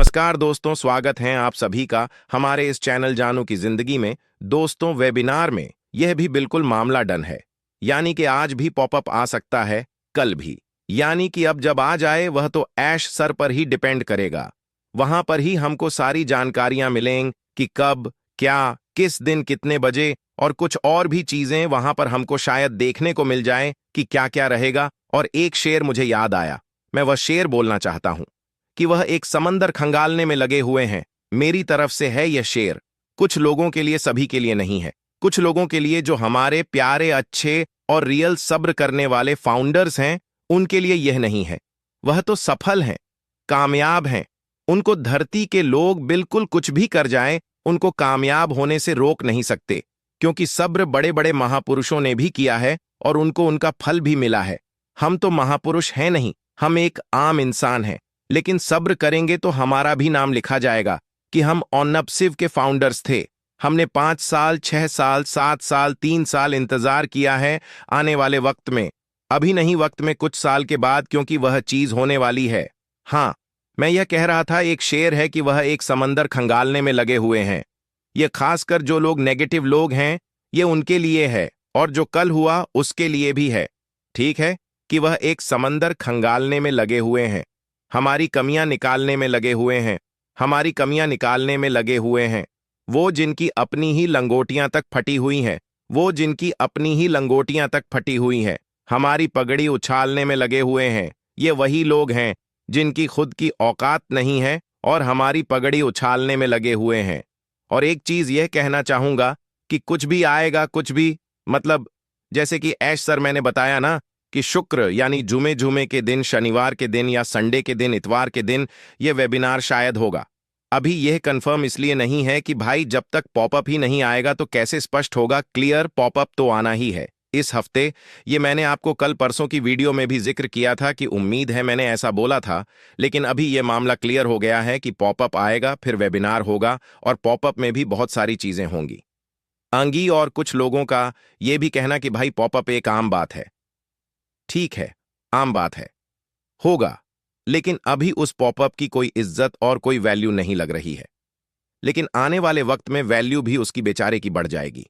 नमस्कार दोस्तों, स्वागत है आप सभी का हमारे इस चैनल जानू की जिंदगी में। दोस्तों, वेबिनार में यह भी बिल्कुल मामला डन है, यानी कि आज भी पॉपअप आ सकता है, कल भी। यानी कि अब जब आ जाए वह तो ऐश सर पर ही डिपेंड करेगा। वहां पर ही हमको सारी जानकारियां मिलेंगी कि कब, क्या, किस दिन, कितने बजे और कुछ और भी चीजें वहां पर हमको शायद देखने को मिल जाए कि क्या क्या रहेगा। और एक शेर मुझे याद आया, मैं वह शेर बोलना चाहता हूं कि वह एक समंदर खंगालने में लगे हुए हैं। मेरी तरफ से है यह शेर। कुछ लोगों के लिए, सभी के लिए नहीं है। कुछ लोगों के लिए जो हमारे प्यारे, अच्छे और रियल सब्र करने वाले फाउंडर्स हैं, उनके लिए यह नहीं है। वह तो सफल हैं, कामयाब हैं। उनको धरती के लोग बिल्कुल कुछ भी कर जाएं, उनको कामयाब होने से रोक नहीं सकते, क्योंकि सब्र बड़े बड़े महापुरुषों ने भी किया है और उनको उनका फल भी मिला है। हम तो महापुरुष हैं नहीं, हम एक आम इंसान हैं, लेकिन सब्र करेंगे तो हमारा भी नाम लिखा जाएगा कि हम ऑनअपसिव के फाउंडर्स थे। हमने 5 साल, 6 साल, 7 साल, 3 साल इंतजार किया है आने वाले वक्त में। अभी नहीं, वक्त में कुछ साल के बाद, क्योंकि वह चीज होने वाली है। हाँ, मैं यह कह रहा था, एक शेर है कि वह एक समंदर खंगालने में लगे हुए हैं। यह खासकर जो लोग नेगेटिव लोग हैं, ये उनके लिए है, और जो कल हुआ उसके लिए भी है। ठीक है कि वह एक समंदर खंगालने में लगे हुए हैं, हमारी कमियां निकालने में लगे हुए हैं, हमारी कमियां निकालने में लगे हुए हैं। वो जिनकी अपनी ही लंगोटियां तक फटी हुई हैं, वो जिनकी अपनी ही लंगोटियां तक फटी हुई हैं, हमारी पगड़ी उछालने में लगे हुए हैं। ये वही लोग हैं जिनकी खुद की औकात नहीं है और हमारी पगड़ी उछालने में लगे हुए हैं। और एक चीज यह कहना चाहूंगा कि कुछ भी आएगा, कुछ भी, मतलब जैसे कि ऐश सर मैंने बताया ना कि शुक्र यानी जुमे जुमे के दिन, शनिवार के दिन या संडे के दिन, इतवार के दिन यह वेबिनार शायद होगा। अभी यह कंफर्म इसलिए नहीं है कि भाई जब तक पॉपअप ही नहीं आएगा तो कैसे स्पष्ट होगा। क्लियर पॉपअप तो आना ही है इस हफ्ते। ये मैंने आपको कल परसों की वीडियो में भी जिक्र किया था कि उम्मीद है, मैंने ऐसा बोला था। लेकिन अभी यह मामला क्लियर हो गया है कि पॉपअप आएगा, फिर वेबिनार होगा और पॉपअप में भी बहुत सारी चीजें होंगी। अंगी और कुछ लोगों का यह भी कहना कि भाई पॉपअप एक आम बात है। ठीक है, आम बात है, होगा, लेकिन अभी उस पॉपअप की कोई इज्जत और कोई वैल्यू नहीं लग रही है। लेकिन आने वाले वक्त में वैल्यू भी उसकी बेचारे की बढ़ जाएगी,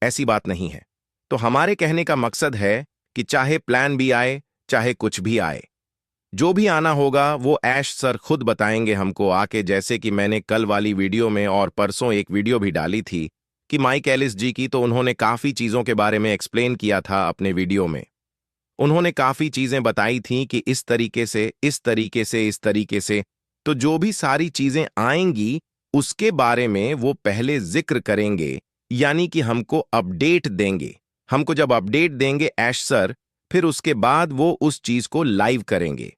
ऐसी बात नहीं है। तो हमारे कहने का मकसद है कि चाहे प्लान भी आए, चाहे कुछ भी आए, जो भी आना होगा वो ऐश सर खुद बताएंगे हमको आके। जैसे कि मैंने कल वाली वीडियो में और परसों एक वीडियो भी डाली थी कि माइक एलिस जी की, तो उन्होंने काफी चीजों के बारे में एक्सप्लेन किया था अपने वीडियो में। उन्होंने काफी चीजें बताई थीं कि इस तरीके से, इस तरीके से, इस तरीके से। तो जो भी सारी चीजें आएंगी उसके बारे में वो पहले जिक्र करेंगे, यानी कि हमको अपडेट देंगे। हमको जब अपडेट देंगे ऐश सर, फिर उसके बाद वो उस चीज को लाइव करेंगे।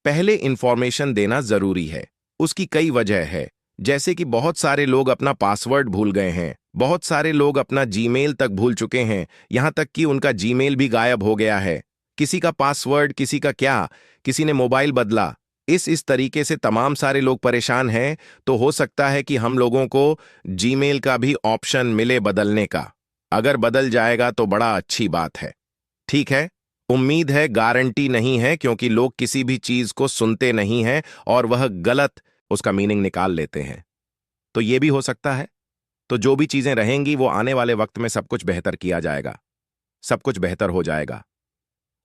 पहले इंफॉर्मेशन देना जरूरी है। उसकी कई वजह है, जैसे कि बहुत सारे लोग अपना पासवर्ड भूल गए हैं, बहुत सारे लोग अपना जीमेल तक भूल चुके हैं, यहां तक कि उनका जीमेल भी गायब हो गया है। किसी का पासवर्ड, किसी का क्या, किसी ने मोबाइल बदला। इस तरीके से तमाम सारे लोग परेशान हैं। तो हो सकता है कि हम लोगों को जीमेल का भी ऑप्शन मिले बदलने का। अगर बदल जाएगा तो बड़ा अच्छी बात है। ठीक है, उम्मीद है, गारंटी नहीं है, क्योंकि लोग किसी भी चीज को सुनते नहीं हैं और वह गलत उसका मीनिंग निकाल लेते हैं। तो ये भी हो सकता है। तो जो भी चीजें रहेंगी वो आने वाले वक्त में सब कुछ बेहतर किया जाएगा, सब कुछ बेहतर हो जाएगा।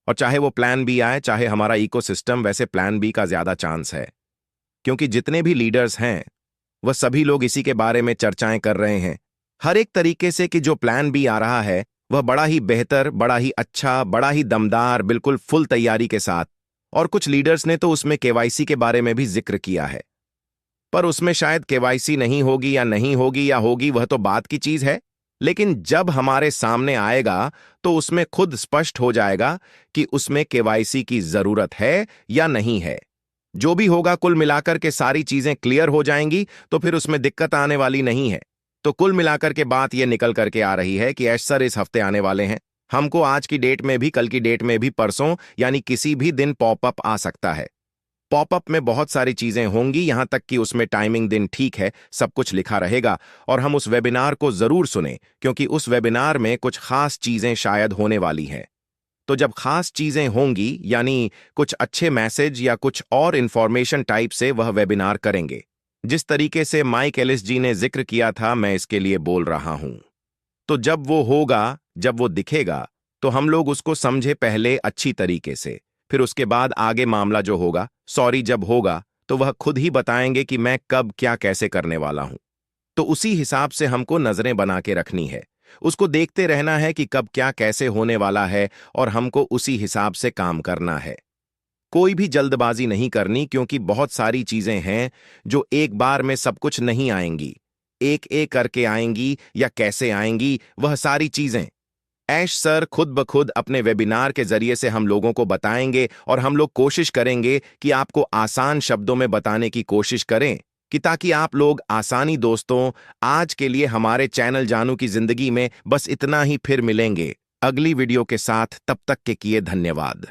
और चाहे वो प्लान बी आए, चाहे हमारा इकोसिस्टम, वैसे प्लान बी का ज्यादा चांस है, क्योंकि जितने भी लीडर्स हैं वह सभी लोग इसी के बारे में चर्चाएं कर रहे हैं हर एक तरीके से कि जो प्लान बी आ रहा है वह बड़ा ही बेहतर, बड़ा ही अच्छा, बड़ा ही दमदार, बिल्कुल फुल तैयारी के साथ। और कुछ लीडर्स ने तो उसमें केवाईसी के बारे में भी जिक्र किया है, पर उसमें शायद केवाईसी नहीं होगी या नहीं होगी, या होगी वह तो बात की चीज है। लेकिन जब हमारे सामने आएगा तो उसमें खुद स्पष्ट हो जाएगा कि उसमें केवाईसी की जरूरत है या नहीं है। जो भी होगा, कुल मिलाकर के सारी चीजें क्लियर हो जाएंगी, तो फिर उसमें दिक्कत आने वाली नहीं है। तो कुल मिलाकर के बात यह निकल करके आ रही है कि ऐश सर इस हफ्ते आने वाले हैं। हमको आज की डेट में भी, कल की डेट में भी, परसों यानी किसी भी दिन पॉपअप आ सकता है। पॉपअप में बहुत सारी चीजें होंगी, यहां तक कि उसमें टाइमिंग, दिन ठीक है, सब कुछ लिखा रहेगा। और हम उस वेबिनार को जरूर सुने, क्योंकि उस वेबिनार में कुछ खास चीजें शायद होने वाली हैं। तो जब खास चीजें होंगी, यानी कुछ अच्छे मैसेज या कुछ और इंफॉर्मेशन टाइप से वह वेबिनार करेंगे, जिस तरीके से माइक एलिस जी ने जिक्र किया था, मैं इसके लिए बोल रहा हूं। तो जब वो होगा, जब वो दिखेगा, तो हम लोग उसको समझे पहले अच्छी तरीके से, फिर उसके बाद आगे मामला जो होगा, सॉरी जब होगा, तो वह खुद ही बताएंगे कि मैं कब क्या कैसे करने वाला हूं। तो उसी हिसाब से हमको नजरें बना के रखनी है, उसको देखते रहना है कि कब क्या कैसे होने वाला है, और हमको उसी हिसाब से काम करना है। कोई भी जल्दबाजी नहीं करनी, क्योंकि बहुत सारी चीजें हैं जो एक बार में सब कुछ नहीं आएंगी, एक एक करके आएंगी, या कैसे आएंगी वह सारी चीजें ऐश सर खुद ब खुद अपने वेबिनार के जरिए से हम लोगों को बताएंगे, और हम लोग कोशिश करेंगे कि आपको आसान शब्दों में बताने की कोशिश करें, कि ताकि आप लोग आसानी। दोस्तों, आज के लिए हमारे चैनल जानू की जिंदगी में बस इतना ही, फिर मिलेंगे अगली वीडियो के साथ। तब तक के किए धन्यवाद।